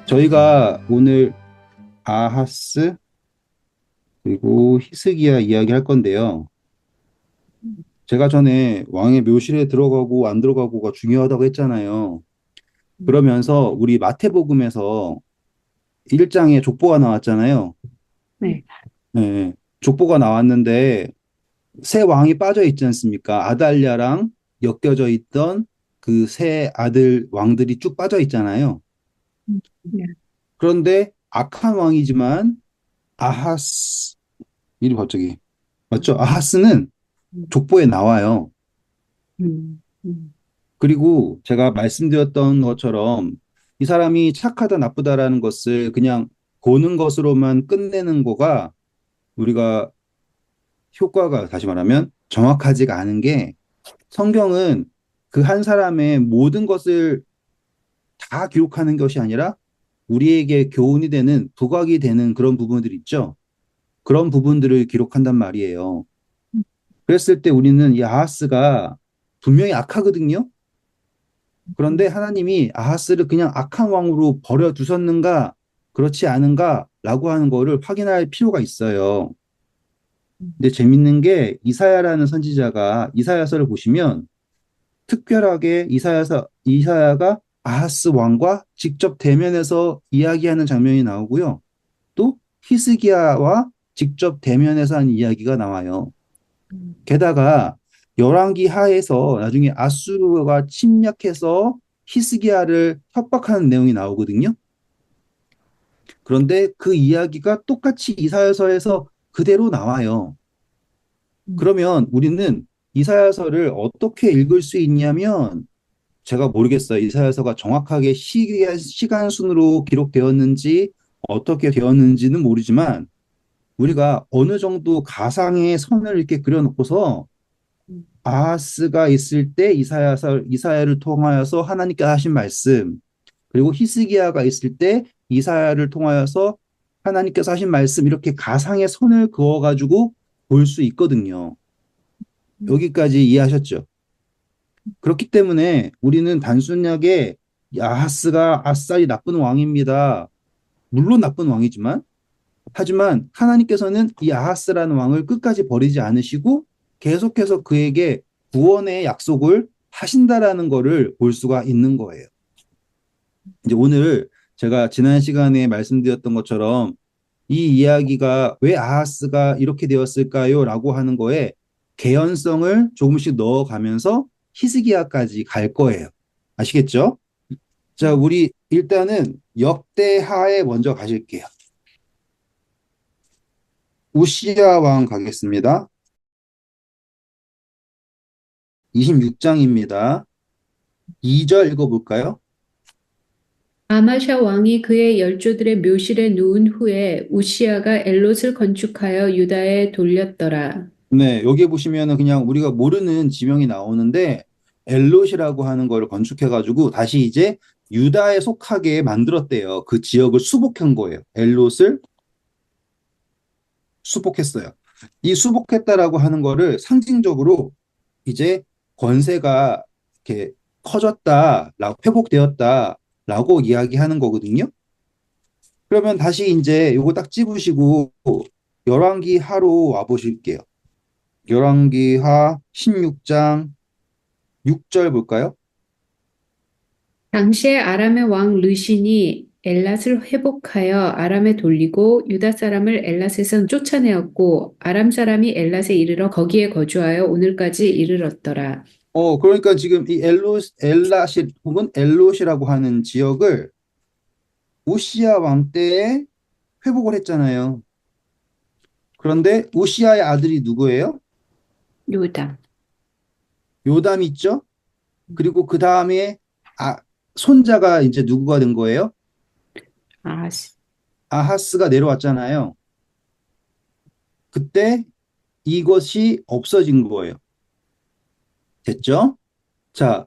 저희가 오늘 아하스 그리고 히스기야 이야기할 건데요. 제가 전에 왕의 묘실에 들어가고 안 들어가고가 중요하다고 했잖아요. 그러면서 우리 마태복음에서 1장에 족보가 나왔잖아요. 네. 네, 족보가 나왔는데 새 왕이 빠져 있지 않습니까? 아달랴랑 엮여져 있던 그 새 아들 왕들이 쭉 빠져 있잖아요. 네. 그런데 악한 왕이지만 아하스 이름 갑자기 맞죠? 아하스는 족보에 나와요. 음, 음, 그리고 제가 말씀드렸던 것처럼 이 사람이 착하다 나쁘다라는 것을 그냥 보는 것으로만 끝내는 거가 우리가 효과가 다시 말하면 정확하지가 않은 게 성경은 그 한 사람의 모든 것을 다 기록하는 것이 아니라 우리에게 교훈이 되는 부각이 되는 그런 부분들 있죠. 그런 부분들을 기록한단 말이에요. 그랬을 때 우리는 이 아하스가 분명히 악하거든요. 그런데 하나님이 아하스를 그냥 악한 왕으로 버려두셨는가, 그렇지 않은가라고 하는 거를 확인할 필요가 있어요. 근데 재밌는 게 이사야라는 선지자가 이사야서를 보시면 특별하게 이사야가 아하스 왕과 직접 대면해서 이야기하는 장면이 나오고요. 또 히스기야와 직접 대면해서 한 이야기가 나와요. 게다가 열왕기 하에서 나중에 아수르가 침략해서 히스기야를 협박하는 내용이 나오거든요. 그런데 그 이야기가 똑같이 이사야서에서 그대로 나와요. 그러면 우리는 이사야서를 어떻게 읽을 수 있냐면 제가 모르겠어요. 이사야서가 정확하게 시간 순으로 기록되었는지 어떻게 되었는지는 모르지만 우리가 어느 정도 가상의 선을 이렇게 그려놓고서 아하스가 있을 때 이사야를 통하여서 하나님께서 하신 말씀, 그리고 히스기야가 있을 때 이사야를 통하여서 하나님께서 하신 말씀 이렇게 가상의 선을 그어가지고 볼 수 있거든요. 여기까지 이해하셨죠? 그렇기 때문에 우리는 단순하게 아하스가 아싸리 나쁜 왕입니다. 물론 나쁜 왕이지만 하지만 하나님께서는 이 아하스라는 왕을 끝까지 버리지 않으시고 계속해서 그에게 구원의 약속을 하신다라는 것을 볼 수가 있는 거예요. 이제 오늘 제가 지난 시간에 말씀드렸던 것처럼 이 이야기가 왜 아하스가 이렇게 되었을까요? 라고 하는 거에 개연성을 조금씩 넣어가면서 히스기야까지 갈 거예요. 아시겠죠? 자, 우리 일단은 역대하에 먼저 가실게요. 우시야 왕 가겠습니다. 26장입니다. 2절 읽어볼까요? 아마샤 왕이 그의 열조들의 묘실에 누운 후에 우시아가 엘롯을 건축하여 유다에 돌렸더라. 네, 여기 보시면은 그냥 우리가 모르는 지명이 나오는데 엘롯이라고 하는 걸 건축해가지고 다시 이제 유다에 속하게 만들었대요. 그 지역을 수복한 거예요. 엘롯을 수복했어요. 이 수복했다라고 하는 거를 상징적으로 이제 권세가 이렇게 커졌다라고 회복되었다라고 이야기하는 거거든요. 그러면 다시 이제 요거 딱 집으시고 열왕기 하로 와 보실게요. 열왕기하 16장 6절 볼까요? 당시에 아람의 왕 르신이 엘랏을 회복하여 아람에 돌리고 유다 사람을 엘랏에서 쫓아내었고 아람 사람이 엘랏에 이르러 거기에 거주하여 오늘까지 이르렀더라. 그러니까 지금 이 엘랏이 혹은 엘롯이라고 하는 지역을 우시야 왕 때에 회복을 했잖아요. 그런데 우시야의 아들이 누구예요? 유다. 요담 있죠? 그리고 그 다음에 아, 손자가 이제 누구가 된 거예요? 아, 아하스가 내려왔잖아요. 그때 이것이 없어진 거예요. 됐죠? 자,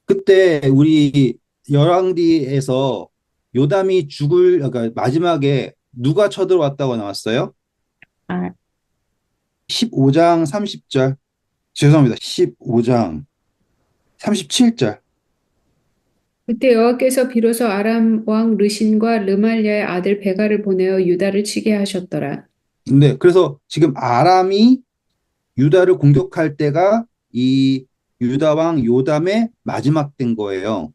그때 우리 열왕기에서 요담이 그러니까 마지막에 누가 쳐들어왔다고 나왔어요? 아, 15장 30절. 죄송합니다. 15장 37절. 그때 여호와께서 비로소 아람 왕 르신과 르말리아의 아들 베가를 보내어 유다를 치게 하셨더라. 네, 그래서 지금 아람이 유다를 공격할 때가 이 유다 왕 요담의 마지막 된 거예요.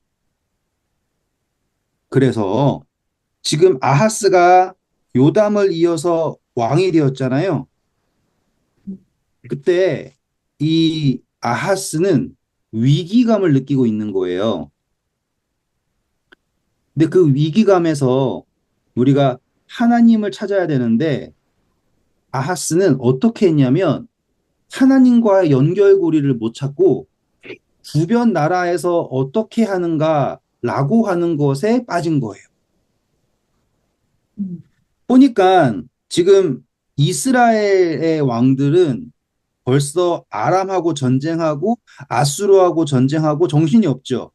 그래서 지금 아하스가 요담을 이어서 왕이 되었잖아요. 그때 이 아하스는 위기감을 느끼고 있는 거예요. 근데 그 위기감에서 우리가 하나님을 찾아야 되는데 아하스는 어떻게 했냐면 하나님과의 연결고리를 못 찾고 주변 나라에서 어떻게 하는가라고 하는 것에 빠진 거예요. 음. 보니까 지금 이스라엘의 왕들은 벌써 아람하고 전쟁하고 아수르하고 전쟁하고 정신이 없죠.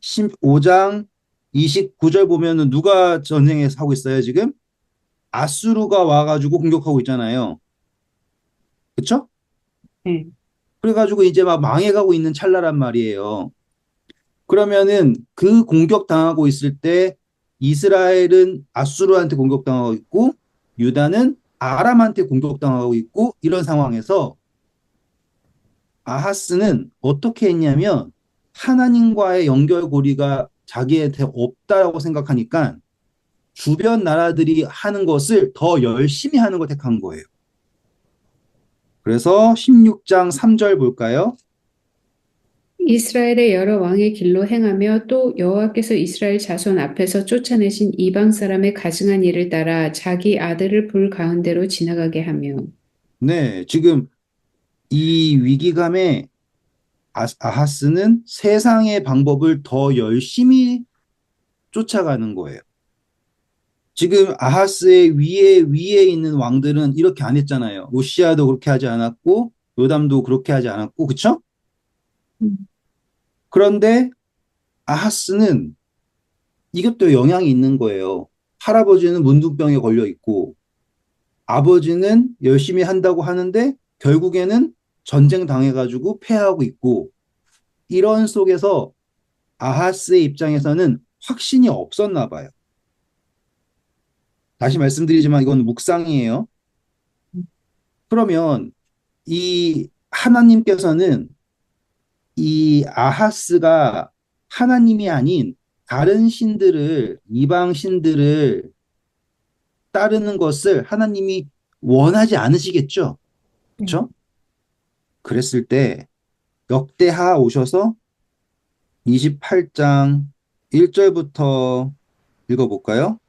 15장 29절 보면은 누가 전쟁에서 하고 있어요, 지금? 아수르가 와가지고 공격하고 있잖아요. 그쵸? 네. 그래가지고 이제 막 망해가고 있는 찰나란 말이에요. 그러면은 그 공격당하고 있을 때 이스라엘은 아수르한테 공격당하고 있고 유다는 아람한테 공격당하고 있고 이런 상황에서 아하스는 어떻게 했냐면 하나님과의 연결고리가 자기한테 없다라고 생각하니까 주변 나라들이 하는 것을 더 열심히 하는 걸 택한 거예요. 그래서 16장 3절 볼까요? 이스라엘의 여러 왕의 길로 행하며 또 여호와께서 이스라엘 자손 앞에서 쫓아내신 이방 사람의 가증한 일을 따라 자기 아들을 불 가운데로 지나가게 하며 네, 지금 이 위기감에 아하스는 세상의 방법을 더 열심히 쫓아가는 거예요. 지금 아하스의 위에 있는 왕들은 이렇게 안 했잖아요. 우시아도 그렇게 하지 않았고 요담도 그렇게 하지 않았고 그쵸? 음. 그런데 아하스는 이것도 영향이 있는 거예요. 할아버지는 문둥병에 걸려 있고 아버지는 열심히 한다고 하는데 결국에는 전쟁 당해가지고 패하고 있고 이런 속에서 아하스의 입장에서는 확신이 없었나 봐요. 다시 말씀드리지만 이건 묵상이에요. 그러면 이 하나님께서는 이 아하스가 하나님이 아닌 다른 신들을, 이방 신들을 따르는 것을 하나님이 원하지 않으시겠죠? 네. 그렇죠? 그랬을 때 역대하 오셔서 28장 1절부터 읽어볼까요?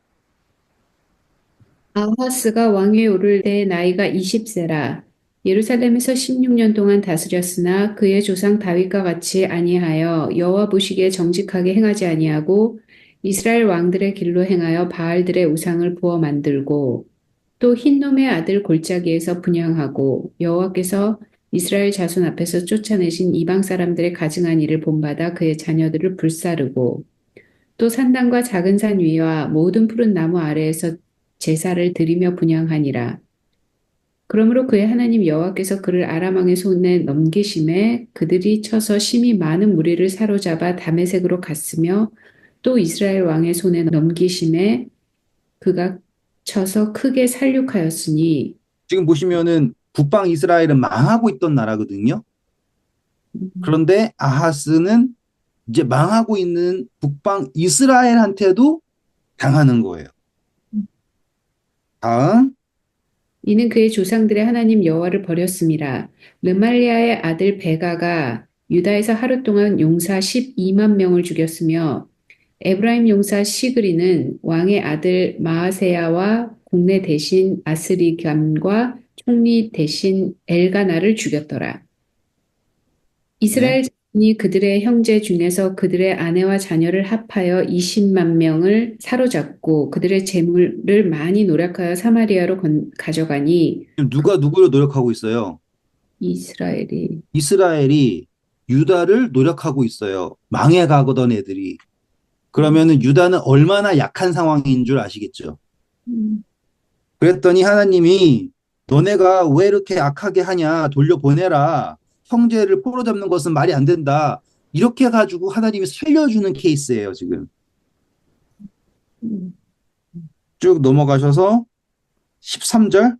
아하스가 왕위에 오를 때 나이가 20세라. 예루살렘에서 16년 동안 다스렸으나 그의 조상 다윗과 같이 아니하여 여호와 보시기에 정직하게 행하지 아니하고 이스라엘 왕들의 길로 행하여 바알들의 우상을 부어 만들고 또 흰놈의 아들 골짜기에서 분향하고 여호와께서 이스라엘 자손 앞에서 쫓아내신 이방 사람들의 가증한 일을 본받아 그의 자녀들을 불사르고 또 산당과 작은 산 위와 모든 푸른 나무 아래에서 제사를 드리며 분향하니라. 그러므로 그의 하나님 여호와께서 그를 아람 왕의 손에 넘기심에 그들이 쳐서 심히 많은 무리를 사로잡아 다메섹으로 갔으며 또 이스라엘 왕의 손에 넘기심에 그가 쳐서 크게 살육하였으니 지금 보시면은 북방 이스라엘은 망하고 있던 나라거든요. 음, 그런데 아하스는 이제 망하고 있는 북방 이스라엘한테도 당하는 거예요. 다음, 이는 그의 조상들의 하나님 여호와를 버렸음이라. 르말리아의 아들 베가가 유다에서 하루 동안 용사 12만 명을 죽였으며 에브라임 용사 시그리는 왕의 아들 마아세야와 국내 대신 아스리감과 총리 대신 엘가나를 죽였더라. 네. 이스라엘 자손이 그들의 형제 중에서 그들의 아내와 자녀를 합하여 20만 명을 사로잡고 그들의 재물을 많이 노력하여 사마리아로 가져가니 지금 그 누가 누구를 노력하고 있어요? 이스라엘이 이스라엘이 유다를 노력하고 있어요. 망해가거든 애들이. 음, 그러면은 유다는 얼마나 약한 상황인 줄 아시겠죠? 음, 그랬더니 하나님이 너네가 왜 이렇게 악하게 하냐? 돌려보내라. 형제를 포로 잡는 것은 말이 안 된다. 이렇게 해가지고 하나님이 살려주는 케이스예요, 지금. 음. 쭉 넘어가셔서 13절.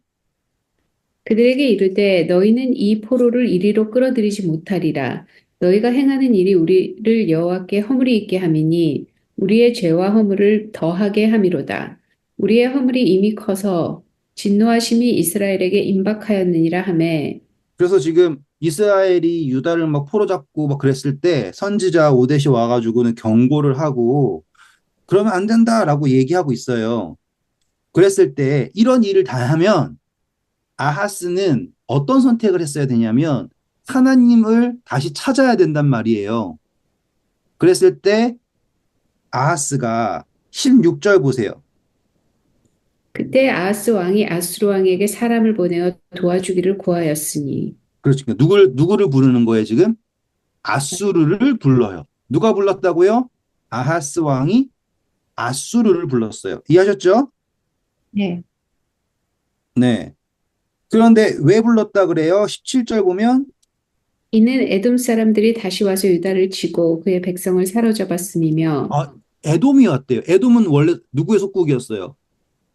그들에게 이르되 너희는 이 포로를 이리로 끌어들이지 못하리라. 너희가 행하는 일이 우리를 여호와께 허물이 있게 함이니 우리의 죄와 허물을 더하게 함이로다. 우리의 허물이 이미 커서 진노하심이 이스라엘에게 임박하였느니라 하매 그래서 지금 이스라엘이 유다를 막 포로 잡고 막 그랬을 때 선지자 오데시 와가지고는 경고를 하고 그러면 안 된다라고 얘기하고 있어요. 그랬을 때 이런 일을 다 하면 아하스는 어떤 선택을 했어야 되냐면 하나님을 다시 찾아야 된단 말이에요. 그랬을 때 아하스가 16절 보세요. 그때 아하스 왕이 아수르 왕에게 사람을 보내어 도와주기를 구하였으니 그렇죠. 누구를 부르는 거예요, 지금? 아수르를 불러요. 누가 불렀다고요? 아하스 왕이 아수르를 불렀어요. 이해하셨죠? 네. 네. 그런데 왜 불렀다 그래요? 17절 보면 이는 에돔 사람들이 다시 와서 유다를 치고 그의 백성을 사로잡았음이며 아, 에돔이 왔대요. 에돔은 원래 누구의 속국이었어요?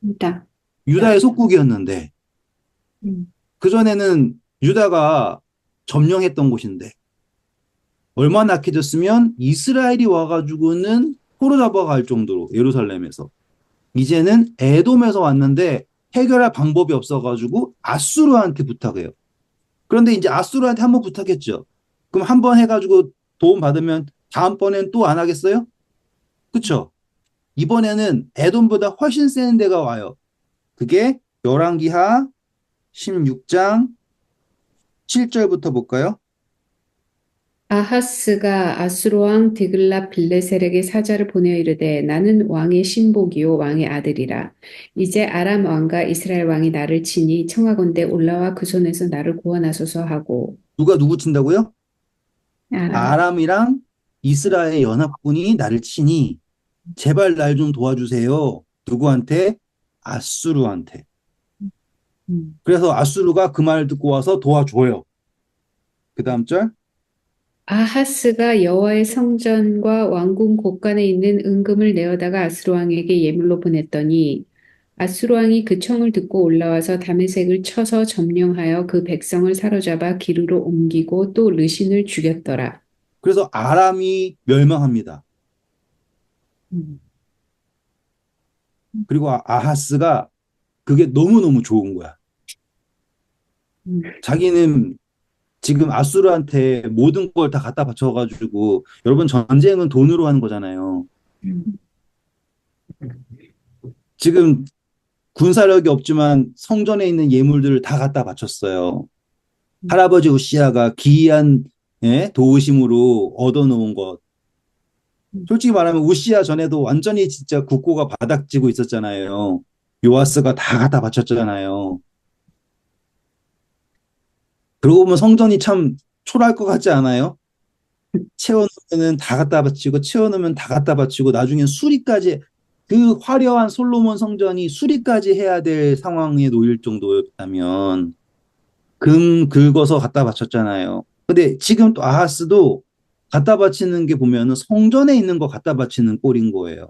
유다. 유다의 속국이었는데 음. 그전에는 유다가 점령했던 곳인데 얼마나 악해졌으면 이스라엘이 와가지고는 포로 잡아갈 정도로 예루살렘에서 이제는 에돔에서 왔는데 해결할 방법이 없어가지고 아수르한테 부탁해요. 그런데 이제 아수르한테 한번 부탁했죠. 그럼 한 번 해가지고 도움 받으면 다음번엔 또 안 하겠어요? 그쵸? 이번에는 에돔보다 훨씬 센 데가 와요. 그게 열왕기하 16장 7절부터 볼까요? 아하스가 아수르 왕 디글라 빌레셀에게 사자를 보내어 이르되 나는 왕의 신복이요 왕의 아들이라 이제 아람 왕과 이스라엘 왕이 나를 치니 청하건대 올라와 그 손에서 나를 구원하소서 하고 누가 누구 친다고요? 아람 아람이랑 이스라엘 연합군이 나를 치니 제발 날 좀 도와주세요. 누구한테? 아수르한테. 음. 그래서 아수르가 그 말 듣고 와서 도와줘요. 그 다음 절. 아하스가 여호와의 성전과 왕궁 곳간에 있는 은금을 내어다가 아수르 왕에게 예물로 보냈더니 아수르 왕이 그 청을 듣고 올라와서 다메섹을 쳐서 점령하여 그 백성을 사로잡아 기르로 옮기고 또 르신을 죽였더라. 그래서 아람이 멸망합니다. 음. 그리고 아하스가 그게 너무너무 좋은 거야. 음. 자기는 지금 아수르한테 모든 걸 다 갖다 바쳐가지고 여러분 전쟁은 돈으로 하는 거잖아요. 음. 지금 군사력이 없지만 성전에 있는 예물들을 다 갖다 바쳤어요. 할아버지 우시아가 기이한 도우심으로 얻어놓은 것. 솔직히 말하면 우시아 전에도 완전히 진짜 국고가 바닥지고 있었잖아요. 요아스가 다 갖다 바쳤잖아요. 그러고 보면 성전이 참 초라할 것 같지 않아요? 채워놓으면 다 갖다 바치고 채워놓으면 다 갖다 바치고 나중엔 수리까지 그 화려한 솔로몬 성전이 수리까지 해야 될 상황에 놓일 정도였다면 금 긁어서 갖다 바쳤잖아요. 근데 지금 또 아하스도 갖다 바치는 게 보면은 성전에 있는 거 갖다 바치는 꼴인 거예요.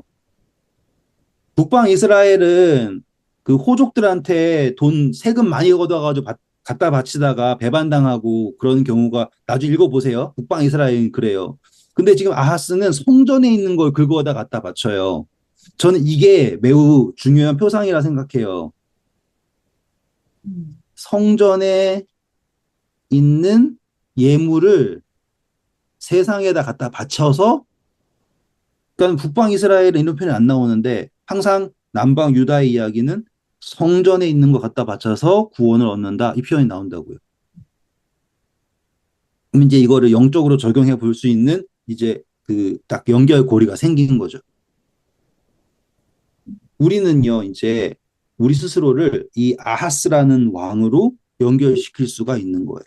북방 이스라엘은 그 호족들한테 돈 세금 많이 걷어가지고 갖다 바치다가 배반당하고 그런 경우가 나중에 읽어보세요. 북방 이스라엘은 그래요. 근데 지금 아하스는 성전에 있는 걸 긁어다 갖다 바쳐요. 저는 이게 매우 중요한 표상이라 생각해요. 음. 성전에 있는 예물을 세상에다 갖다 바쳐서 그러니까 북방 이스라엘은 이런 표현이 안 나오는데 항상 남방 유다의 이야기는 성전에 있는 거 갖다 바쳐서 구원을 얻는다 이 표현이 나온다고요. 그럼 이제 이거를 영적으로 적용해 볼 수 있는 이제 그 딱 연결고리가 생기는 거죠. 우리는요 이제 우리 스스로를 이 아하스라는 왕으로 연결시킬 수가 있는 거예요.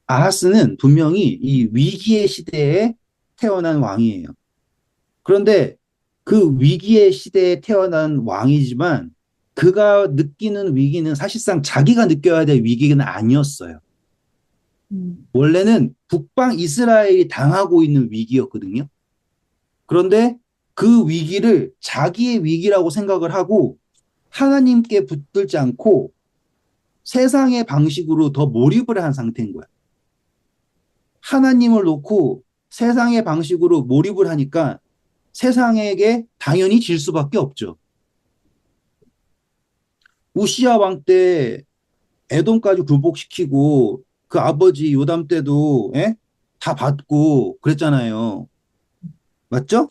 아하스는 분명히 이 위기의 시대에 태어난 왕이에요. 그런데 그 위기의 시대에 태어난 왕이지만 그가 느끼는 위기는 사실상 자기가 느껴야 될 위기는 아니었어요. 원래는 북방 이스라엘이 당하고 있는 위기였거든요. 그런데 그 위기를 자기의 위기라고 생각을 하고 하나님께 붙들지 않고 세상의 방식으로 더 몰입을 한 상태인 거야. 하나님을 놓고 세상의 방식으로 몰입을 하니까 세상에게 당연히 질 수밖에 없죠. 우시야 왕 때 에돔까지 굴복시키고 그 아버지 요담 때도 예? 다 받고 그랬잖아요. 맞죠?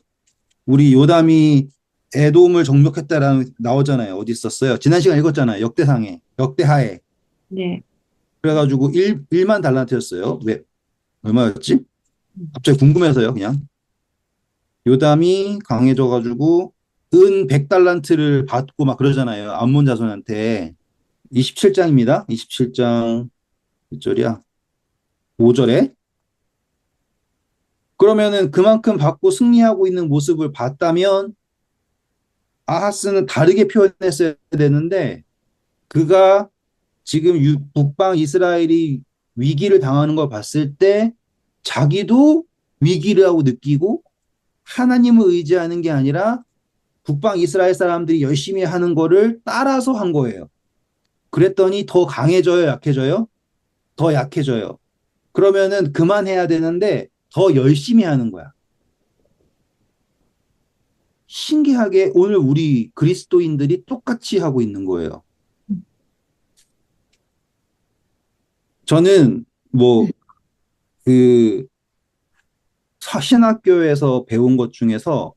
우리 요담이 에돔을 정복했다라는 나오잖아요. 어디 있었어요? 지난 시간 읽었잖아요. 역대상에, 역대하에. 네. 그래가지고 1만 달란트였어요. 왜? 얼마였지? 갑자기 궁금해서요, 그냥. 요담이 강해져가지고 은 100달란트를 받고 막 그러잖아요. 암몬 자손한테. 27장입니다. 27장 몇 절이야? 5절에. 그러면은 그만큼 받고 승리하고 있는 모습을 봤다면 아하스는 다르게 표현했어야 되는데 그가 지금 북방 이스라엘이 위기를 당하는 걸 봤을 때 자기도 위기라고 느끼고 하나님을 의지하는 게 아니라 북방 이스라엘 사람들이 열심히 하는 거를 따라서 한 거예요. 그랬더니 더 강해져요, 약해져요? 더 약해져요. 그러면은 그만해야 되는데 더 열심히 하는 거야. 신기하게 오늘 우리 그리스도인들이 똑같이 하고 있는 거예요. 저는 뭐 그 신학교에서 배운 것 중에서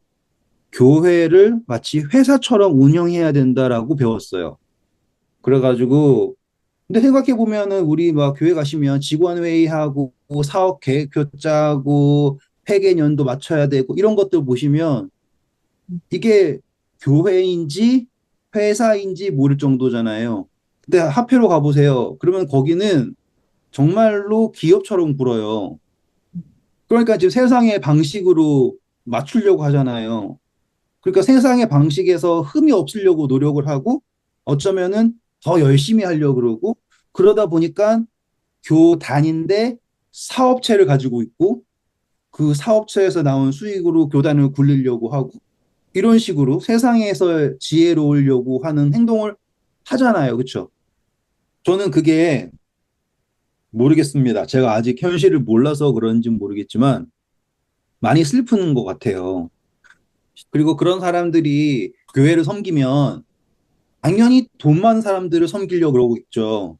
교회를 마치 회사처럼 운영해야 된다라고 배웠어요. 그래가지고 근데 생각해 보면은 우리 막 교회 가시면 직원 회의하고 사업 계획표 짜고 회계연도 맞춰야 되고 이런 것들 보시면 이게 교회인지 회사인지 모를 정도잖아요. 근데 화폐로 가보세요. 그러면 거기는 정말로 기업처럼 굴어요. 그러니까 지금 세상의 방식으로 맞추려고 하잖아요. 그러니까 세상의 방식에서 흠이 없으려고 노력을 하고 어쩌면은 더 열심히 하려고 그러고 그러다 보니까 교단인데 사업체를 가지고 있고 그 사업체에서 나온 수익으로 교단을 굴리려고 하고 이런 식으로 세상에서 지혜로우려고 하는 행동을 하잖아요. 그렇죠? 저는 그게 모르겠습니다. 제가 아직 현실을 몰라서 그런지는 모르겠지만 많이 슬픈 것 같아요. 그리고 그런 사람들이 교회를 섬기면 당연히 돈 많은 사람들을 섬기려고 그러고 있죠.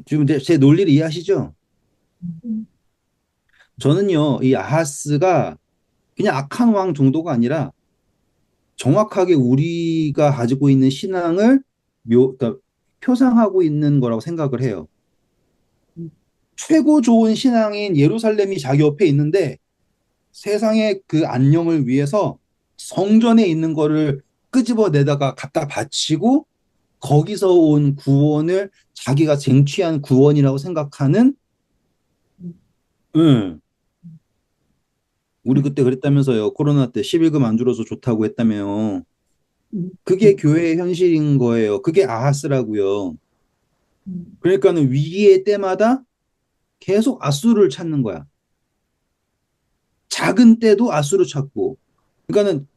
지금 제 논리를 이해하시죠? 저는요, 이 아하스가 그냥 악한 왕 정도가 아니라 정확하게 우리가 가지고 있는 신앙을 그러니까 표상하고 있는 거라고 생각을 해요. 최고 좋은 신앙인 예루살렘이 자기 옆에 있는데 세상의 그 안녕을 위해서 성전에 있는 거를 끄집어내다가 갖다 바치고 거기서 온 구원을 자기가 쟁취한 구원이라고 생각하는 응. 우리 그때 그랬다면서요. 코로나 때 11금 안 줄어서 좋다고 했다며. 그게 교회의 현실인 거예요. 그게 아하스라고요. 그러니까는 위기의 때마다 계속 아수를 찾는 거야. 작은 때도 아수를 찾고. 그러니까는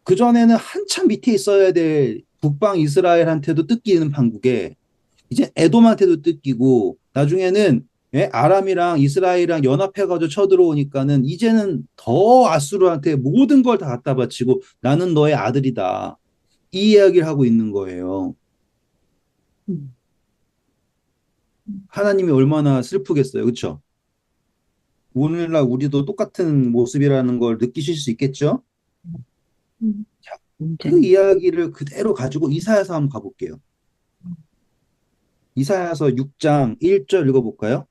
그전에는 한참 밑에 있어야 될 북방 이스라엘한테도 뜯기는 판국에 이제 에돔한테도 뜯기고 나중에는 예? 아람이랑 이스라엘이랑 연합해가지고 쳐들어오니까는 이제는 더 아수르한테 모든 걸 다 갖다 바치고 나는 너의 아들이다. 이 이야기를 하고 있는 거예요. 하나님이 얼마나 슬프겠어요. 그렇죠? 오늘날 우리도 똑같은 모습이라는 걸 느끼실 수 있겠죠? 자, 그 이야기를 그대로 가지고 이사야서 한번 가볼게요. 이사야서 6장 1절 읽어볼까요?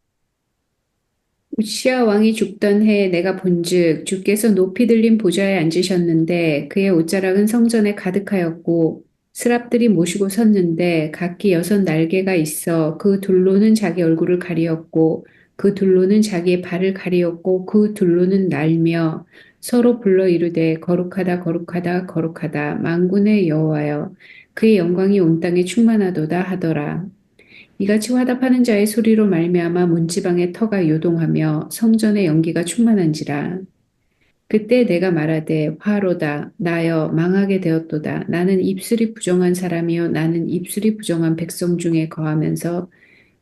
우시야 왕이 죽던 해에 내가 본즉 주께서 높이 들린 보좌에 앉으셨는데 그의 옷자락은 성전에 가득하였고 스랍들이 모시고 섰는데 각기 6 날개가 있어 그 둘로는 자기 얼굴을 가리었고 그 둘로는 자기의 발을 가리었고 그 둘로는 날며 서로 불러 이르되 거룩하다 거룩하다 거룩하다 만군의 여호와여 그의 영광이 온 땅에 충만하도다 하더라. 이같이 화답하는 자의 소리로 말미암아 문지방의 터가 요동하며 성전의 연기가 충만한지라. 그때 내가 말하되 화로다 나여 망하게 되었도다. 나는 입술이 부정한 사람이요 나는 입술이 부정한 백성 중에 거하면서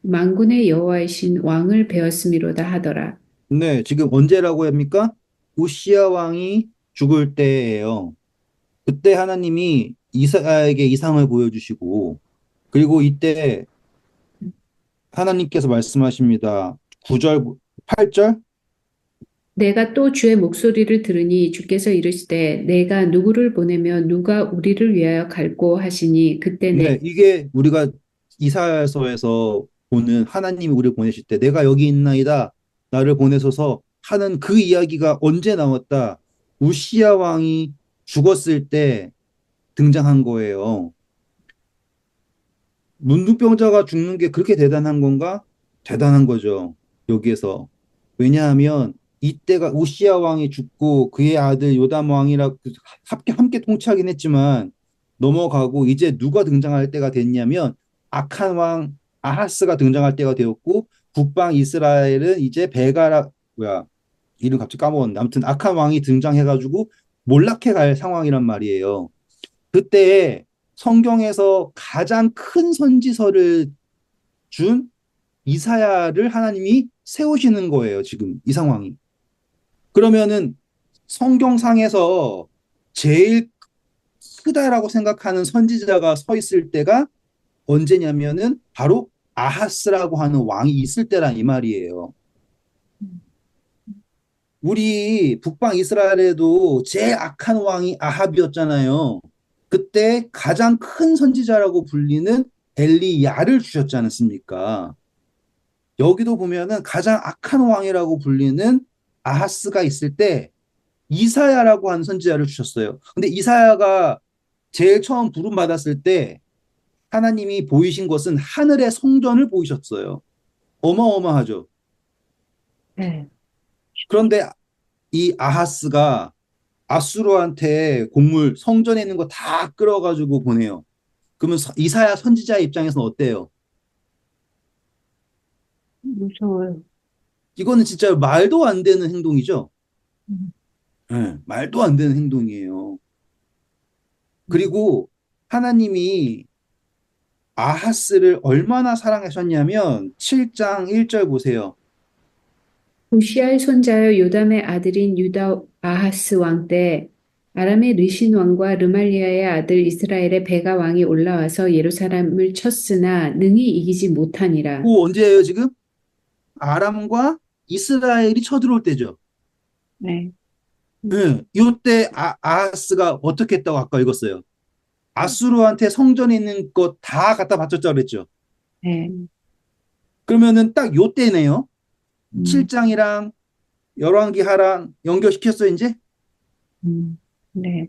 만군의 여호와이신 왕을 배웠음이로다 하더라. 네, 지금 언제라고 합니까? 우시야 왕이 죽을 때예요. 그때 하나님이 이사야에게 이상을 보여주시고, 그리고 이때 하나님께서 말씀하십니다. 9절, 8절? 내가 또 주의 목소리를 들으니 주께서 이르시되 내가 누구를 보내며 누가 우리를 위하여 갈꼬 하시니 그때 내 네, 이게 우리가 이사야서에서 보는 하나님이 우리를 보내실 때 내가 여기 있나이다. 나를 보내소서 하는 그 이야기가 언제 나왔다? 우시야 왕이 죽었을 때 등장한 거예요. 문둥병자가 죽는 게 그렇게 대단한 건가? 대단한 거죠. 여기에서. 왜냐하면 이때가 우시야 왕이 죽고 그의 아들 요담 왕이라 함께 통치하긴 했지만 넘어가고 이제 누가 등장할 때가 됐냐면 악한 왕 아하스가 등장할 때가 되었고 북방 이스라엘은 이제 베가라 뭐야 이름 갑자기 까먹었는데 아무튼 악한 왕이 등장해가지고 몰락해 갈 상황이란 말이에요. 그때 성경에서 가장 큰 선지서를 준 이사야를 하나님이 세우시는 거예요, 지금 이 상황이. 그러면은 성경상에서 제일 크다라고 생각하는 선지자가 서 있을 때가 언제냐면은 바로 아하스라고 하는 왕이 있을 때란 이 말이에요. 우리 북방 이스라엘에도 제일 악한 왕이 아합이었잖아요. 그때 가장 큰 선지자라고 불리는 엘리야를 주셨지 않습니까? 여기도 보면은 가장 악한 왕이라고 불리는 아하스가 있을 때 이사야라고 하는 선지자를 주셨어요. 근데 이사야가 제일 처음 부름 받았을 때 하나님이 보이신 것은 하늘의 성전을 보이셨어요. 어마어마하죠. 네. 그런데 이 아하스가 아수르한테 곡물 성전에 있는 거 다 끌어가지고 보내요. 그러면 이사야 선지자의 입장에서는 어때요? 무서워요. 이거는 진짜 말도 안 되는 행동이죠. 음, 네, 말도 안 되는 행동이에요. 그리고 하나님이 아하스를 얼마나 사랑하셨냐면 7장 1절 보세요. 우시아의 손자여 요담의 아들인 유다 아하스 왕 때 아람의 르신 왕과 르말리아의 아들 이스라엘의 베가 왕이 올라와서 예루살렘을 쳤으나 능히 이기지 못하니라. 그 언제예요, 지금? 아람과 이스라엘이 쳐들어올 때죠. 네. 네, 이때 아하스가 어떻게 했다고 아까 읽었어요. 아수르한테 성전에 있는 것 다 갖다 바쳤자 그랬죠. 네. 그러면은 딱 요때네요. 음, 7장이랑 열왕기하랑 연결시켰어요, 이제? 네.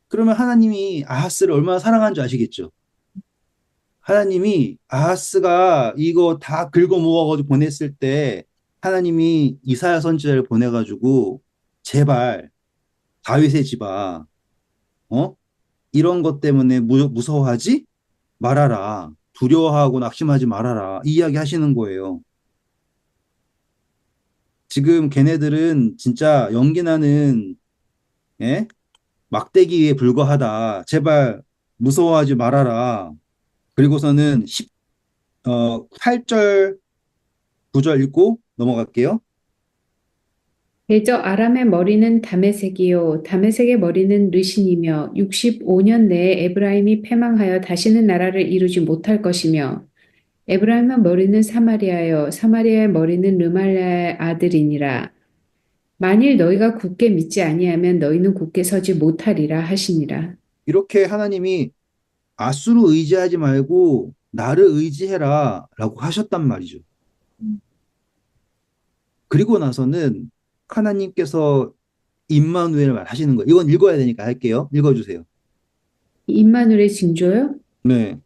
그러면 하나님이 아하스를 얼마나 사랑하는 줄 아시겠죠? 하나님이 아하스가 이거 다 긁어 모아가지고 보냈을 때 하나님이 이사야 선지자를 보내가지고 제발 다윗의 집아, 어? 이런 것 때문에 무서워하지 말아라. 두려워하고 낙심하지 말아라. 이 이야기 하시는 거예요. 지금 걔네들은 진짜 연기나는 예? 막대기에 불과하다. 제발 무서워하지 말아라. 그리고서는 8절, 9절 읽고 넘어갈게요. 대저 아람의 머리는 다메섹이요 다메섹의 머리는 르신이며 65년 내에 에브라임이 패망하여 다시는 나라를 이루지 못할 것이며 에브라임의 머리는 사마리아요 사마리아의 머리는 르말라의 아들이니라. 만일 너희가 굳게 믿지 아니하면 너희는 굳게 서지 못하리라 하시니라. 이렇게 하나님이 아수르 의지하지 말고 나를 의지해라 라고 하셨단 말이죠. 그리고 나서는 하나님께서 임마누엘 말하시는 거예요. 이건 읽어야 되니까 할게요. 읽어주세요. 임마누엘의 징조요? 네.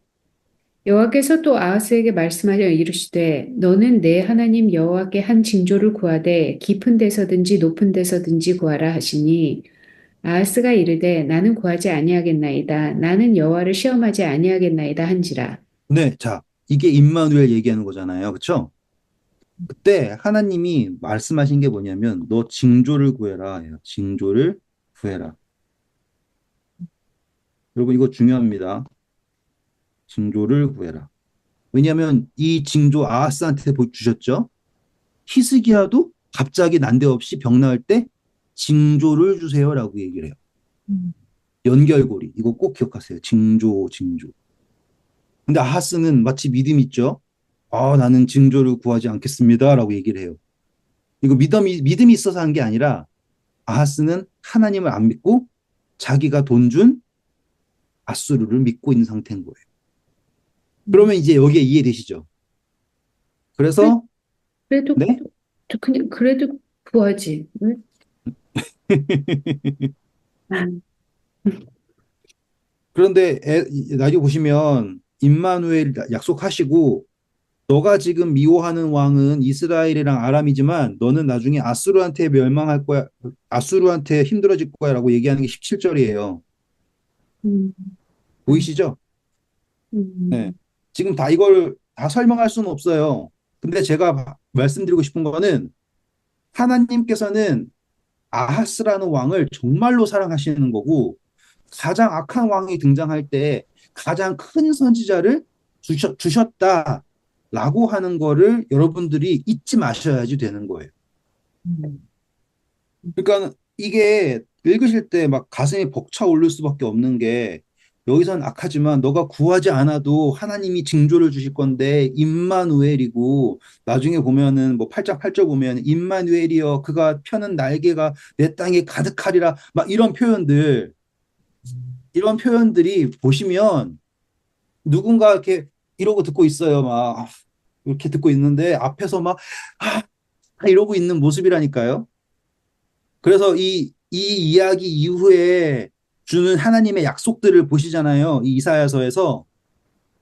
여호와께서 또 아하스에게 말씀하여 이르시되 너는 내 하나님 여호와께 한 징조를 구하되 깊은 데서든지 높은 데서든지 구하라 하시니 아하스가 이르되 나는 구하지 아니하겠나이다 나는 여호와를 시험하지 아니하겠나이다 한지라. 네. 자, 이게 임마누엘 얘기하는 거잖아요. 그쵸? 그때 하나님이 말씀하신 게 뭐냐면 너 징조를 구해라. 해요. 징조를 구해라. 여러분 이거 중요합니다. 징조를 구해라. 왜냐하면 이 징조 아하스한테 주셨죠. 히스기야도 갑자기 난데없이 병 나을 때 징조를 주세요라고 얘기를 해요. 음. 연결고리 이거 꼭 기억하세요. 징조, 징조. 근데 아하스는 마치 믿음 있죠. 아, 나는 징조를 구하지 않겠습니다라고 얘기를 해요. 이거 믿음이 있어서 한 게 아니라 아하스는 하나님을 안 믿고 자기가 돈 준 아수르를 믿고 있는 상태인 거예요. 음. 그러면 이제 여기에 이해되시죠? 그래, 그래서 그래도, 네? 그냥, 그래도 구하지. 응? 음. 그런데 나중에 보시면 임마누엘 약속하시고 너가 지금 미워하는 왕은 이스라엘이랑 아람이지만 너는 나중에 아수르한테 멸망할 거야. 아수르한테 힘들어질 거야라고 얘기하는 게 17절이에요. 음. 음. 보이시죠? 네. 음. 지금 다 이걸 다 설명할 수는 없어요. 근데 제가 말씀드리고 싶은 거는 하나님께서는 아하스라는 왕을 정말로 사랑하시는 거고 가장 악한 왕이 등장할 때 가장 큰 선지자를 주셨다라고 하는 거를 여러분들이 잊지 마셔야지 되는 거예요. 음. 그러니까 이게 읽으실 때 막 가슴이 벅차 오를 수밖에 없는 게 여기선 악하지만 너가 구하지 않아도 하나님이 징조를 주실 건데 임마누엘이고 나중에 보면은 뭐 8장 8절 보면 임마누엘이여 그가 펴는 날개가 내 땅에 가득하리라 막 이런 표현들이 보시면 누군가 이렇게 이러고 듣고 있어요. 막 이렇게 듣고 있는데 앞에서 막 이러고 있는 모습이라니까요. 그래서 이 이야기 이후에 주는 하나님의 약속들을 보시잖아요. 이 이사야서에서.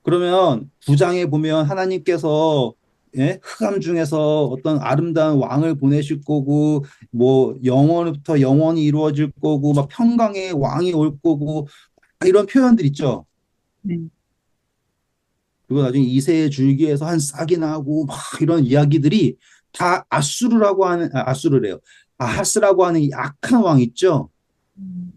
그러면 9장에 보면 하나님께서 예? 흑암 중에서 어떤 아름다운 왕을 보내실 거고, 뭐, 영원부터 영원히 이루어질 거고, 막 평강의 왕이 올 거고, 이런 표현들 있죠. 네. 그리고 나중에 이세의 줄기에서 한 싹이 나고, 막 이런 이야기들이 다 아수르라고 하는, 아수르래요. 아하스라고 하는 이 악한 왕 있죠. 음.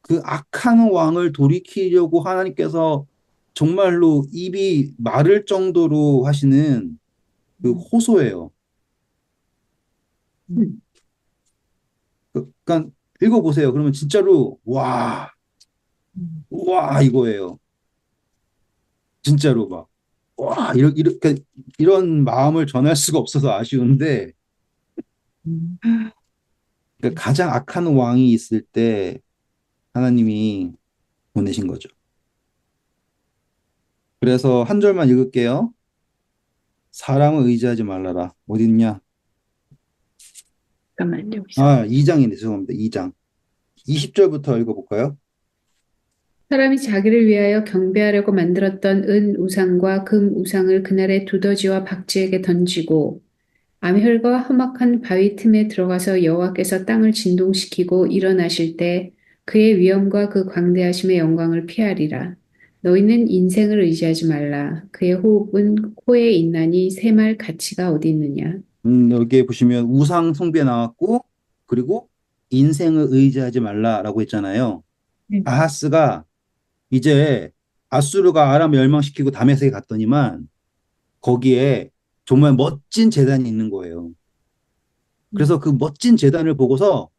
그 악한 왕을 돌이키려고 하나님께서 정말로 입이 마를 정도로 하시는 그 호소예요. 음. 그러니까 읽어보세요. 그러면 진짜로 음. 와 이거예요. 진짜로 막 이런 마음을 전할 수가 없어서 아쉬운데 음. 그러니까 가장 악한 왕이 있을 때 하나님이 보내신 거죠. 그래서 한 절만 읽을게요. 사람을 의지하지 말라라. 어디 있냐? 잠깐만요. 아, 2장이네. 죄송합니다. 2장. 20절부터 읽어볼까요? 사람이 자기를 위하여 경배하려고 만들었던 은 우상과 금 우상을 그날의 두더지와 박쥐에게 던지고 암혈과 험악한 바위 틈에 들어가서 여호와께서 땅을 진동시키고 일어나실 때 그의 위엄과 그 광대하심의 영광을 피하리라. 너희는 인생을 의지하지 말라. 그의 호흡은 코에 있나니 새말 가치가 어디 있느냐. 여기에 보시면 우상 숭배 나왔고, 그리고 인생을 의지하지 말라라고 했잖아요. 네. 아하스가 이제 아수르가 아람 멸망시키고 다메섹에 갔더니만 거기에 정말 멋진 제단이 있는 거예요. 그래서 그 멋진 제단을 보고서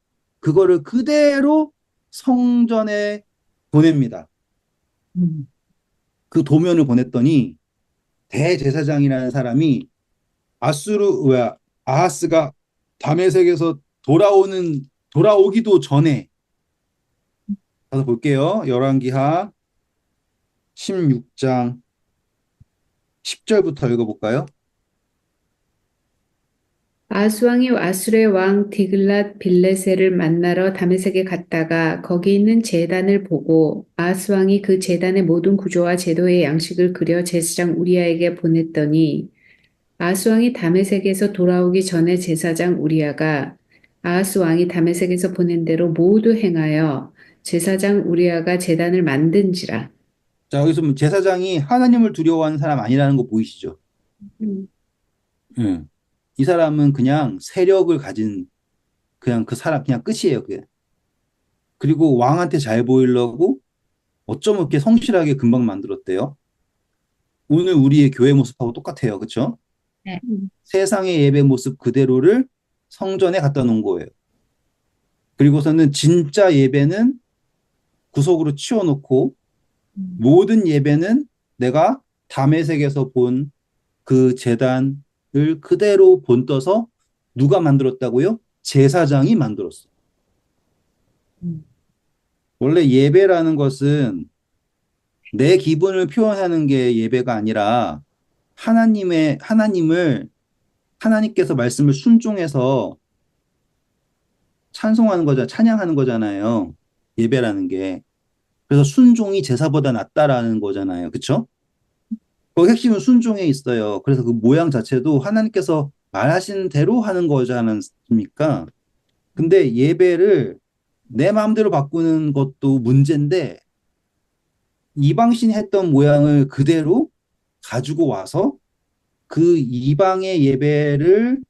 그거를 그대로 성전에 보냅니다. 음. 그 도면을 보냈더니 대제사장이라는 사람이 왜 아하스가 다메섹에서 돌아오기도 전에 가서 볼게요. 열왕기하 16장 10절부터 읽어볼까요? 아수왕이 아수르의 왕 디글랏 빌레셀을 만나러 다메섹에 갔다가 거기 있는 제단을 보고 아수왕이 그 제단의 모든 구조와 제도의 양식을 그려 제사장 우리아에게 보냈더니 아하스왕이 다메섹에서 돌아오기 전에 제사장 우리아가 아하스왕이 다메섹에서 보낸 대로 모두 행하여 제사장 우리아가 제단을 만든지라. 자, 여기서 보면 제사장이 하나님을 두려워하는 사람 아니라는 거 보이시죠? 음, 예. 이 사람은 그냥 세력을 가진 그냥 그 사람 그냥 끝이에요. 그게. 그리고 왕한테 잘 보이려고 어쩜 이렇게 성실하게 금방 만들었대요. 오늘 우리의 교회 모습하고 똑같아요. 그렇죠? 네. 세상의 예배 모습 그대로를 성전에 갖다 놓은 거예요. 그리고서는 진짜 예배는 구석으로 치워놓고 모든 예배는 내가 담에색에서 본 그 제단을 그대로 본떠서 누가 만들었다고요? 제사장이 만들었어. 음, 원래 예배라는 것은 내 기분을 표현하는 게 예배가 아니라 하나님을 하나님께서 말씀을 순종해서 찬송하는 거잖아, 찬양하는 거잖아요. 예배라는 게. 그래서 순종이 제사보다 낫다라는 거잖아요. 그쵸? 그 핵심은 순종에 있어요. 그래서 그 모양 자체도 하나님께서 말하신 대로 하는 거지 않습니까? 근데 예배를 내 마음대로 바꾸는 것도 문제인데 이방신이 했던 모양을 그대로 가지고 와서 그 이방의 예배를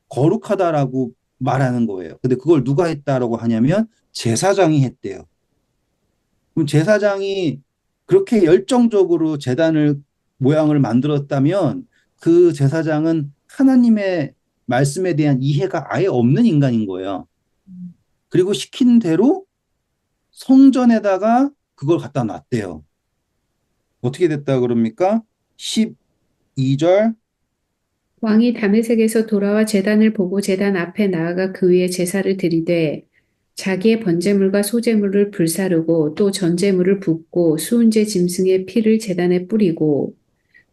거룩하다라고 말하는 거예요. 근데 그걸 누가 했다라고 하냐면 제사장이 했대요. 그럼 제사장이 그렇게 열정적으로 제단을 모양을 만들었다면 그 제사장은 하나님의 말씀에 대한 이해가 아예 없는 인간인 거예요. 그리고 시킨 대로 성전에다가 그걸 갖다 놨대요. 어떻게 됐다 그럽니까? 12절. 왕이 다메섹에서 돌아와 제단을 보고 제단 앞에 나아가 그 위에 제사를 드리되 자기의 번제물과 소제물을 불사르고 또 전제물을 붓고 수은제 짐승의 피를 제단에 뿌리고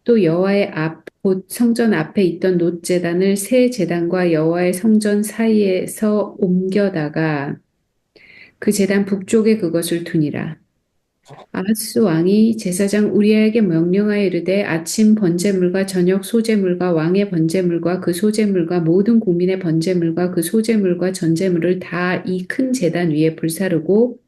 또 여호와의 앞 곧 성전 앞에 있던 놋제단을 새 제단과 여호와의 성전 사이에서 옮겨다가 그 제단 북쪽에 그것을 두니라. 아하스 왕이 제사장 우리아에게 명령하여 이르되 아침 번제물과 저녁 소제물과 왕의 번제물과 그 소제물과 모든 국민의 번제물과 그 소제물과 전제물을 다 이 큰 제단 위에 불사르고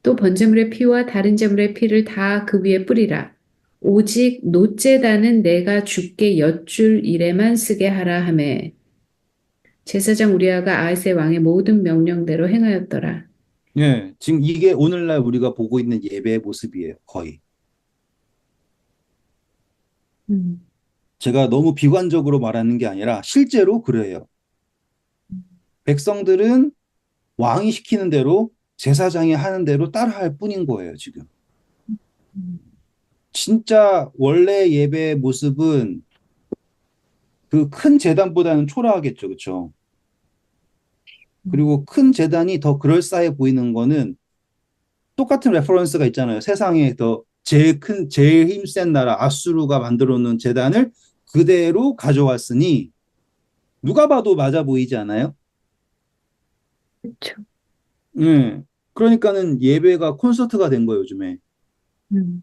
또 번제물의 피와 다른 제물의 피를 다 그 위에 뿌리라. 오직 놋제단은 내가 주께 여쭐 일에만 쓰게 하라 하매 제사장 우리아가 아하스의 왕의 모든 명령대로 행하였더라. 예, 지금 이게 오늘날 우리가 보고 있는 예배의 모습이에요, 거의. 음, 제가 너무 비관적으로 말하는 게 아니라 실제로 그래요. 백성들은 왕이 시키는 대로 제사장이 하는 대로 따라할 뿐인 거예요, 지금. 음, 진짜 원래 예배의 모습은 그 큰 제단보다는 초라하겠죠, 그렇죠? 음, 그리고 큰 제단이 더 그럴싸해 보이는 거는 똑같은 레퍼런스가 있잖아요. 세상에 더 제일 힘센 나라 아수르가 만들어 놓은 재단을 그대로 가져왔으니 누가 봐도 맞아 보이지 않아요? 그쵸. 네. 그러니까는 예배가 콘서트가 된 거예요, 요즘에. 음,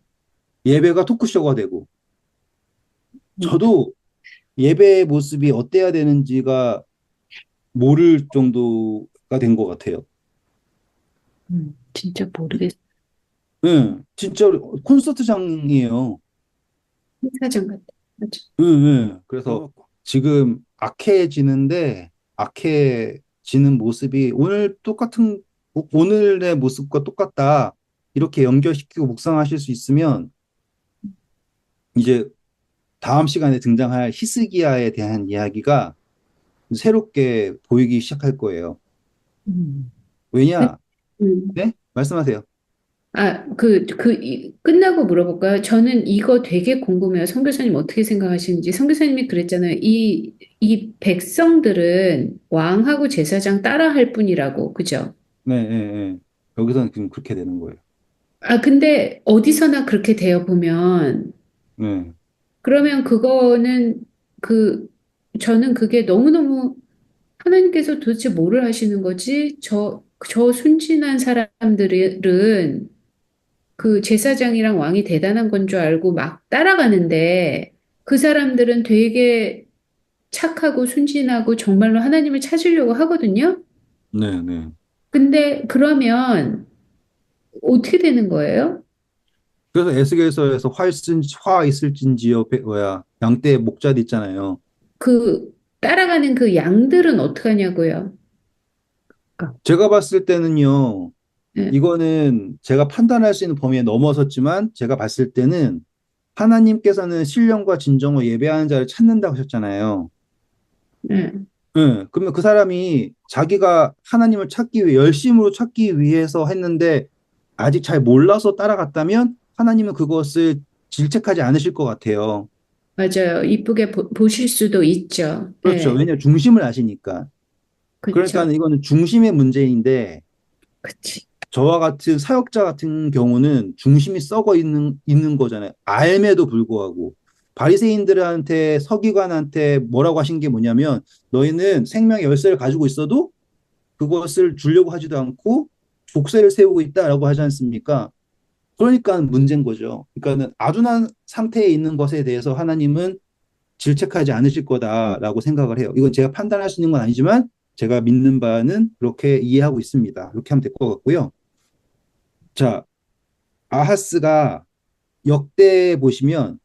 예배가 토크쇼가 되고. 음, 저도 예배의 모습이 어때야 되는지가 모를 정도가 된 것 같아요. 진짜 모르겠어. 네. 진짜 콘서트장이에요. 행사장 같다. 맞아. 응, 응. 그래서 지금 악해지는 모습이 오늘의 모습과 똑같다. 이렇게 연결시키고 묵상하실 수 있으면 이제 다음 시간에 등장할 히스기야에 대한 이야기가 새롭게 보이기 시작할 거예요. 음, 왜냐? 음. 네? 말씀하세요. 끝나고 물어볼까요? 저는 이거 되게 궁금해요. 성 교사님 어떻게 생각하시는지. 성 교사님이 그랬잖아요. 이 백성들은 왕하고 제사장 따라할 뿐이라고. 그죠? 네, 네, 네. 여기서는 지금 그렇게 되는 거예요. 근데 어디서나 그렇게 되어 보면, 네, 그러면 그, 저는 그게 너무너무 하나님께서 도대체 뭐를 하시는 거지? 저 순진한 사람들은 그 제사장이랑 왕이 대단한 건 줄 알고 막 따라가는데 그 사람들은 되게 착하고 순진하고 정말로 하나님을 찾으려고 하거든요. 네, 네. 근데 그러면 어떻게 되는 거예요? 그래서 에스겔서에서 화 있을진지요, 뭐야, 양떼 목자도 있잖아요. 그 따라가는 그 양들은 어떡하냐고요. 그러니까, 제가 봤을 때는요, 예, 이거는 제가 판단할 수 있는 범위에 넘어섰지만, 제가 봤을 때는 하나님께서는 신령과 진정으로 예배하는 자를 찾는다고 하셨잖아요. 예, 예, 그러면 그 사람이 자기가 하나님을 찾기 위해, 열심으로 찾기 위해서 했는데, 아직 잘 몰라서 따라갔다면, 하나님은 그것을 질책하지 않으실 것 같아요. 맞아요. 이쁘게 보실 수도 있죠. 그렇죠. 예, 왜냐하면 중심을 아시니까. 그러니까 그쵸. 이거는 중심의 문제인데, 그치. 저와 같은 사역자 같은 경우는 중심이 있는 거잖아요. 알매도 불구하고. 바리새인들한테 서기관한테 뭐라고 하신 게 뭐냐면 너희는 생명의 열쇠를 가지고 있어도 그것을 주려고 하지도 않고 족쇄를 세우고 있다라고 하지 않습니까? 그러니까 문제인 거죠. 그러니까는 아둔한 상태에 있는 것에 대해서 하나님은 질책하지 않으실 거다라고 생각을 해요. 이건 제가 판단할 수 있는 건 아니지만 제가 믿는 바는 그렇게 이해하고 있습니다. 이렇게 하면 될 것 같고요. 자, 아하스가 역대 보시면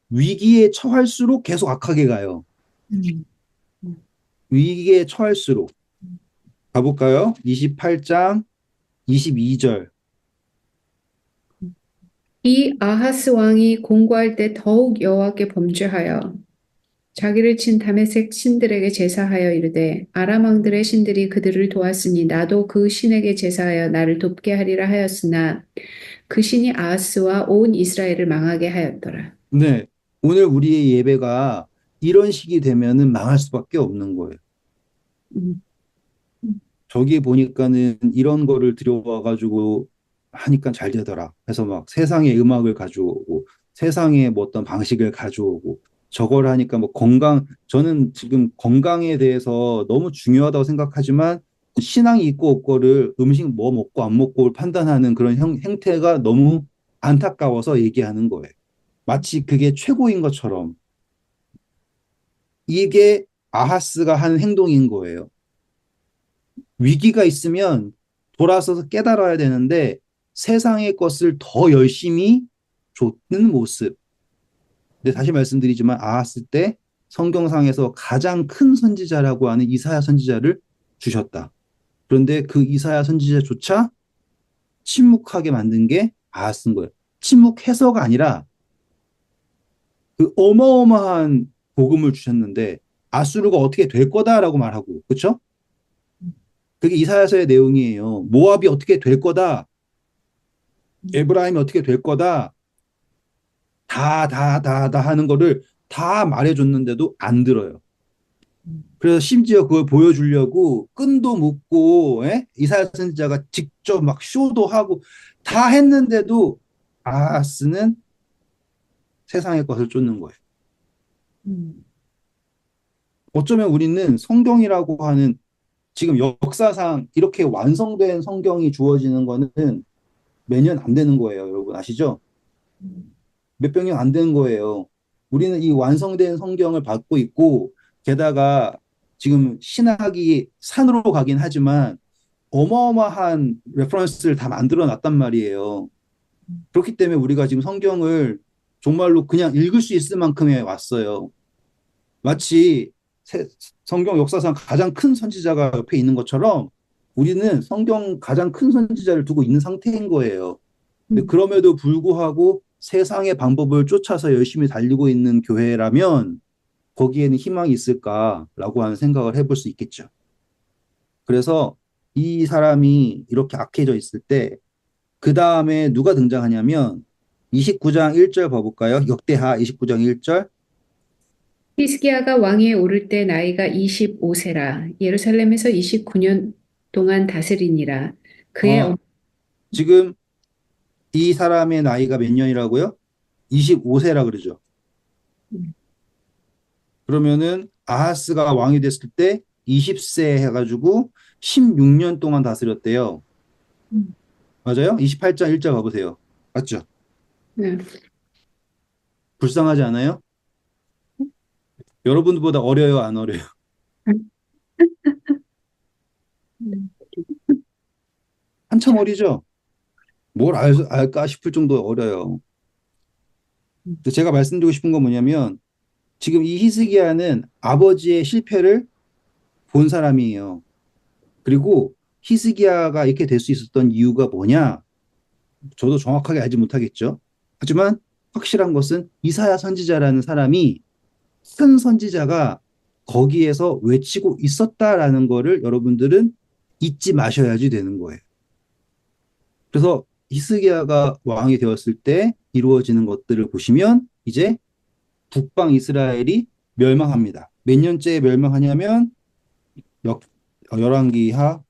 위기에 처할수록 계속 악하게 가요. 음, 음, 위기에 처할수록. 가볼까요? 28장 22절. 이 아하스 왕이 공고할 때 더욱 여호와께 범죄하여 자기를 친 다메섹 신들에게 제사하여 이르되 아람 왕들의 신들이 그들을 도왔으니 나도 그 신에게 제사하여 나를 돕게 하리라 하였으나 그 신이 아하스와 온 이스라엘을 망하게 하였더라. 네. 오늘 우리의 예배가 이런 식이 되면은 망할 수밖에 없는 거예요. 음, 음, 저기 보니까는 이런 거를 들여와가지고 하니까 잘 되더라. 해서 막 세상의 음악을 가져오고 세상의 뭐 어떤 방식을 가져오고 저걸 하니까 뭐 저는 지금 건강에 대해서 너무 중요하다고 생각하지만 신앙이 있고 없고를 음식 뭐 먹고 안 먹고를 판단하는 그런 행태가 너무 안타까워서 얘기하는 거예요. 마치 그게 최고인 것처럼 이게 아하스가 한 행동인 거예요. 위기가 있으면 돌아서서 깨달아야 되는데 세상의 것을 더 열심히 줬는 모습. 근데 다시 말씀드리지만 아하스 때 성경상에서 가장 큰 선지자라고 하는 이사야 선지자를 주셨다. 그런데 그 이사야 선지자조차 침묵하게 만든 게 아하스인 거예요. 침묵해서가 아니라 그 어마어마한 복음을 주셨는데 아수르가 어떻게 될 거다라고 말하고 그렇죠? 그게 이사야서의 내용이에요. 모압이 어떻게 될 거다. 에브라임이 어떻게 될 거다. 다 하는 거를 다 말해줬는데도 안 들어요. 음, 그래서 심지어 그걸 보여주려고 끈도 묶고 이사야 선지자가 직접 막 쇼도 하고 다 했는데도 아하스는 세상의 것을 쫓는 거예요. 음, 어쩌면 우리는 성경이라고 하는 지금 역사상 이렇게 완성된 성경이 주어지는 거는 매년 안 되는 거예요. 여러분 아시죠? 음, 몇백 년 안 된 거예요. 우리는 이 완성된 성경을 받고 있고, 게다가 지금 신학이 산으로 가긴 하지만 어마어마한 레퍼런스를 다 만들어 놨단 말이에요. 그렇기 때문에 우리가 지금 성경을 정말로 그냥 읽을 수 있을 만큼에 왔어요. 마치 세- 성경 역사상 가장 큰 선지자가 옆에 있는 것처럼 우리는 성경 가장 큰 선지자를 두고 있는 상태인 거예요. 근데 음, 그럼에도 불구하고 세상의 방법을 쫓아서 열심히 달리고 있는 교회라면 거기에는 희망이 있을까라고 하는 생각을 해볼 수 있겠죠. 그래서 이 사람이 이렇게 악해져 있을 때, 그 다음에 누가 등장하냐면 29장 1절 봐볼까요? 역대하 29장 1절. 히스기야가 왕위에 오를 때 나이가 25세라 예루살렘에서 29년 동안 다스리니라. 그의 어, 지금 이 사람의 나이가 몇 년이라고요? 25세라 그러죠. 음, 그러면은 아하스가 왕이 됐을 때 20세 해가지고 16년 동안 다스렸대요. 음. 맞아요? 28장 1절 가보세요. 맞죠? 네. 불쌍하지 않아요? 여러분들보다 어려요, 안 어려요? 음, 한참 어리죠? 뭘 알까 싶을 정도 어려요. 근데 제가 말씀드리고 싶은 건 뭐냐면 지금 이 히스기야는 아버지의 실패를 본 사람이에요. 그리고 히스기야가 이렇게 될 수 있었던 이유가 뭐냐? 저도 정확하게 알지 못하겠죠. 하지만 확실한 것은 이사야 선지자라는 사람이 큰 선지자가 거기에서 외치고 있었다라는 거를 여러분들은 잊지 마셔야지 되는 거예요. 그래서 히스기야가 왕이 되었을 때 이루어지는 것들을 보시면 이제 북방 이스라엘이 멸망합니다. 몇 년째에 멸망하냐면 열왕기하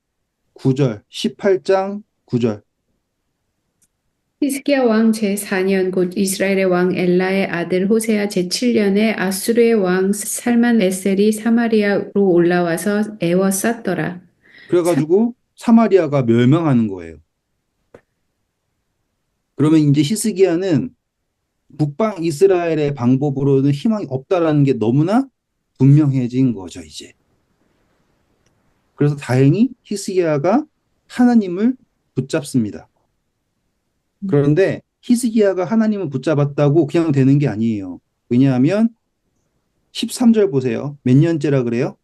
9절, 18장 9절. 히스기야 왕 제4년 곧 이스라엘의 왕 엘라의 아들 호세아 제7년에 아수르의 왕 살만에셀이 사마리아로 올라와서 애워쌌더라. 그래가지고 사마리아가 멸망하는 거예요. 그러면 이제 히스기야는 북방 이스라엘의 방법으로는 희망이 없다라는 게 너무나 분명해진 거죠, 이제. 그래서 다행히 히스기야가 하나님을 붙잡습니다. 그런데 히스기야가 하나님을 붙잡았다고 그냥 되는 게 아니에요. 왜냐하면 13절 보세요. 몇 년째라 그래요?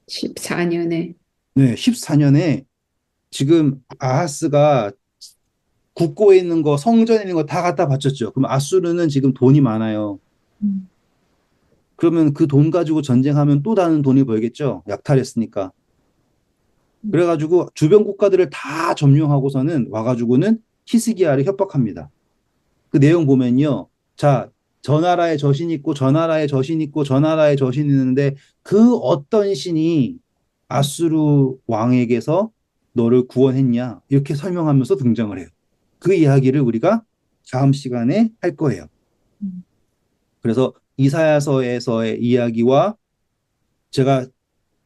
14년에 네, 14년에 지금 아하스가 국고에 있는 거, 성전에 있는 거 다 갖다 바쳤죠. 그럼 아수르는 지금 돈이 많아요. 음, 그러면 그 돈 가지고 전쟁하면 또 다른 돈이 벌겠죠. 약탈했으니까. 그래가지고 주변 국가들을 다 점령하고서는 와가지고는 히스기야를 협박합니다. 그 내용 보면요. 자, 저 나라에 저 신 있고 저 나라에 저 신 있고 저 나라에 저 신 있는데 그 어떤 신이 아수르 왕에게서 너를 구원했냐 이렇게 설명하면서 등장을 해요. 그 이야기를 우리가 다음 시간에 할 거예요. 음, 그래서 이사야서에서의 이야기와 제가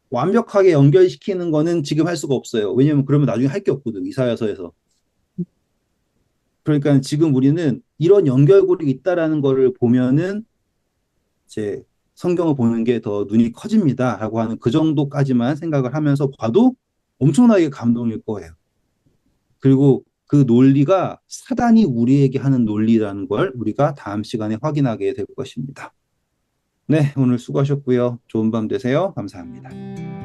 완벽하게 연결시키는 거는 지금 할 수가 없어요. 왜냐면 그러면 나중에 할 게 없거든, 이사야서에서. 그러니까 지금 우리는 이런 연결고리가 있다라는 거를 보면은 이제 성경을 보는 게 더 눈이 커집니다라고 하는 그 정도까지만 생각을 하면서 봐도 엄청나게 감동일 거예요. 그리고 그 논리가 사단이 우리에게 하는 논리라는 걸 우리가 다음 시간에 확인하게 될 것입니다. 네, 오늘 수고하셨고요. 좋은 밤 되세요. 감사합니다.